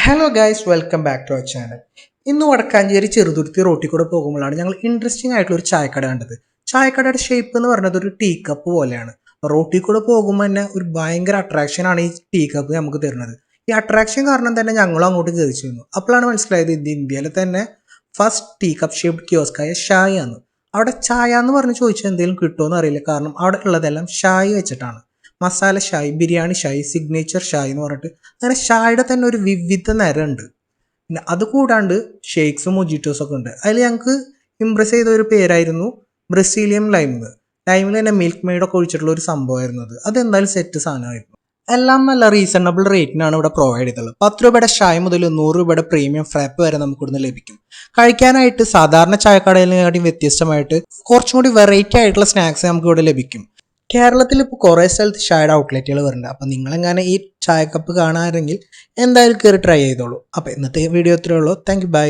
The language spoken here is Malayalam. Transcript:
Hello guys, welcome back to our channel. ഇന്ന് വടക്കാഞ്ചേരി ചെറുതുരുത്തി റോട്ടിൽ കൂടെ പോകുമ്പോഴാണ് ഞങ്ങൾ ഇൻട്രസ്റ്റിംഗ് ആയിട്ടുള്ള ഒരു ചായക്കട കണ്ടത്. ചായക്കടയുടെ ഷേപ്പ് എന്ന് പറയുന്നത് ഒരു ടീ കപ്പ് പോലെയാണ്. റോട്ടിൽ കൂടെ പോകുമ്പോൾ തന്നെ ഒരു ഭയങ്കര അട്രാക്ഷനാണ് ഈ ടീ കപ്പ് നമുക്ക് തരുന്നത്. ഈ അട്രാക്ഷൻ കാരണം തന്നെ ഞങ്ങളും അങ്ങോട്ട് കയറിച്ചു വന്നു. അപ്പോഴാണ് മനസ്സിലായത് ഇത് ഇന്ത്യയിലെ തന്നെ first tea cup shaped കിയോസ്കായ Shai ആണ്. അവിടെ ചായ എന്ന് പറഞ്ഞ് ചോദിച്ചാൽ എന്തെങ്കിലും കിട്ടുമോ എന്ന് അറിയില്ല, കാരണം അവിടെ ഉള്ളതെല്ലാം ഷായ് വെച്ചിട്ടാണ്. മസാല ഷായ്, ബിരിയാണി ഷായ്, സിഗ്നേച്ചർ ഷായ് എന്ന് പറഞ്ഞിട്ട് അങ്ങനെ ഷായുടെ തന്നെ ഒരു വിവിധ നിരയുണ്ട്. പിന്നെ അത് കൂടാണ്ട് ഷേക്സും മൊജിറ്റോസും ഒക്കെ ഉണ്ട്. അതിൽ ഞങ്ങൾക്ക് ഇംപ്രസ് ചെയ്ത ഒരു പേരായിരുന്നു ബ്രസീലിയൻ ലൈമിൽ തന്നെ മിൽക്ക് മെയ്ഡൊക്കെ ഒഴിച്ചിട്ടുള്ള ഒരു സംഭവമായിരുന്നു. അതെന്തായാലും സെറ്റ് സാധനമായിരുന്നു. എല്ലാം നല്ല റീസണബിൾ റേറ്റിനാണ് ഇവിടെ പ്രൊവൈഡ് ചെയ്തത്. 10 രൂപയുടെ ഷായ് മുതൽ 100 രൂപയുടെ പ്രീമിയം ഫ്രാപ്പ് വരെ നമുക്ക് ഇവിടുന്ന് ലഭിക്കും. കഴിക്കാനായിട്ട് സാധാരണ ചായക്കടയിലും വ്യത്യസ്തമായിട്ട് കുറച്ചും കൂടി വെറൈറ്റി ആയിട്ടുള്ള സ്നാക്സ് നമുക്ക് ഇവിടെ ലഭിക്കും. കേരളത്തിൽ ഇപ്പോൾ കുറേ സ്ഥലത്ത് ചായയുടെ ഔട്ട്ലെറ്റുകൾ വരുന്നുണ്ട്. അപ്പം നിങ്ങളെങ്ങനെ ഈ ചായ കപ്പ് കാണാനെങ്കിൽ എന്തായാലും കയറി ട്രൈ ചെയ്തോളൂ. അപ്പോൾ ഇന്നത്തെ വീഡിയോ ഇത്രയേ ഉള്ളൂ. Thank you, by.